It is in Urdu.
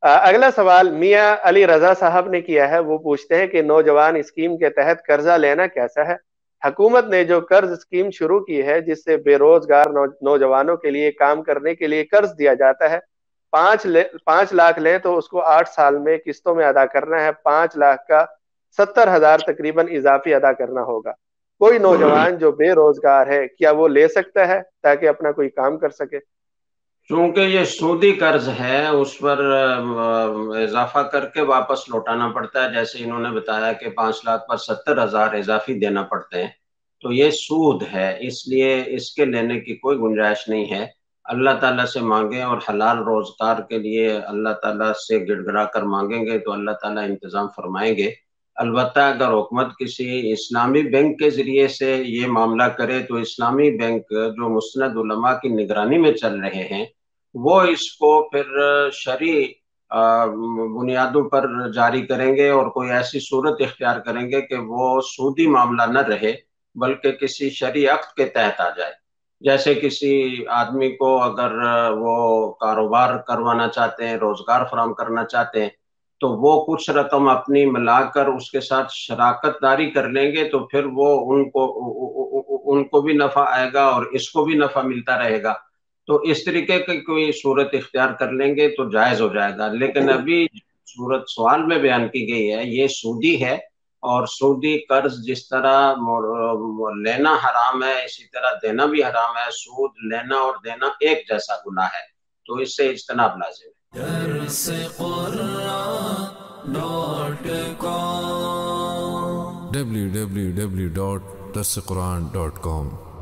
اگلا سوال میاں علی رضا صاحب نے کیا ہے، وہ پوچھتے ہیں کہ نوجوان اسکیم کے تحت قرضہ لینا کیسا ہے؟ حکومت نے جو قرض اسکیم شروع کی ہے جس سے بے روزگار نوجوانوں کے لیے کام کرنے کے لیے قرض دیا جاتا ہے، 5 لاکھ لیں تو اس کو 8 سال میں قسطوں میں ادا کرنا ہے، 5 لاکھ کا 70,000 تقریباً اضافی ادا کرنا ہوگا۔ کوئی نوجوان جو بے روزگار ہے کیا وہ لے سکتا ہے تاکہ اپنا کوئی کام کر سکے؟ چونکہ یہ سودی قرض ہے اس پر اضافہ کر کے واپس لوٹانا پڑتا ہے، جیسے انہوں نے بتایا کہ 5 لاکھ پر 70,000 اضافی دینا پڑتے ہیں، تو یہ سود ہے، اس لیے اس کے لینے کی کوئی گنجائش نہیں ہے۔ اللہ تعالیٰ سے مانگیں اور حلال روزگار کے لیے اللہ تعالیٰ سے گڑ گڑا کر مانگیں گے تو اللہ تعالیٰ انتظام فرمائیں گے۔ البتہ اگر حکومت کسی اسلامی بینک کے ذریعے سے یہ معاملہ کرے تو اسلامی بینک جو مسند علماء کی نگرانی میں چل رہے ہیں وہ اس کو پھر شرعی بنیادوں پر جاری کریں گے اور کوئی ایسی صورت اختیار کریں گے کہ وہ سودی معاملہ نہ رہے بلکہ کسی شرعی عقد کے تحت آ جائے۔ جیسے کسی آدمی کو اگر وہ کاروبار کروانا چاہتے ہیں، روزگار فراہم کرنا چاہتے ہیں، تو وہ کچھ رقم اپنی ملا کر اس کے ساتھ شراکت داری کر لیں گے تو پھر وہ ان کو بھی نفع آئے گا اور اس کو بھی نفع ملتا رہے گا۔ تو اس طریقے کی کوئی صورت اختیار کر لیں گے تو جائز ہو جائے گا، لیکن ابھی صورت سوال میں بیان کی گئی ہے یہ سودی ہے، اور سودی قرض جس طرح لینا حرام ہے اسی طرح دینا بھی حرام ہے۔ سود لینا اور دینا ایک جیسا گناہ ہے، تو اس سے اجتناب لازم ہے۔ www.darsequran.com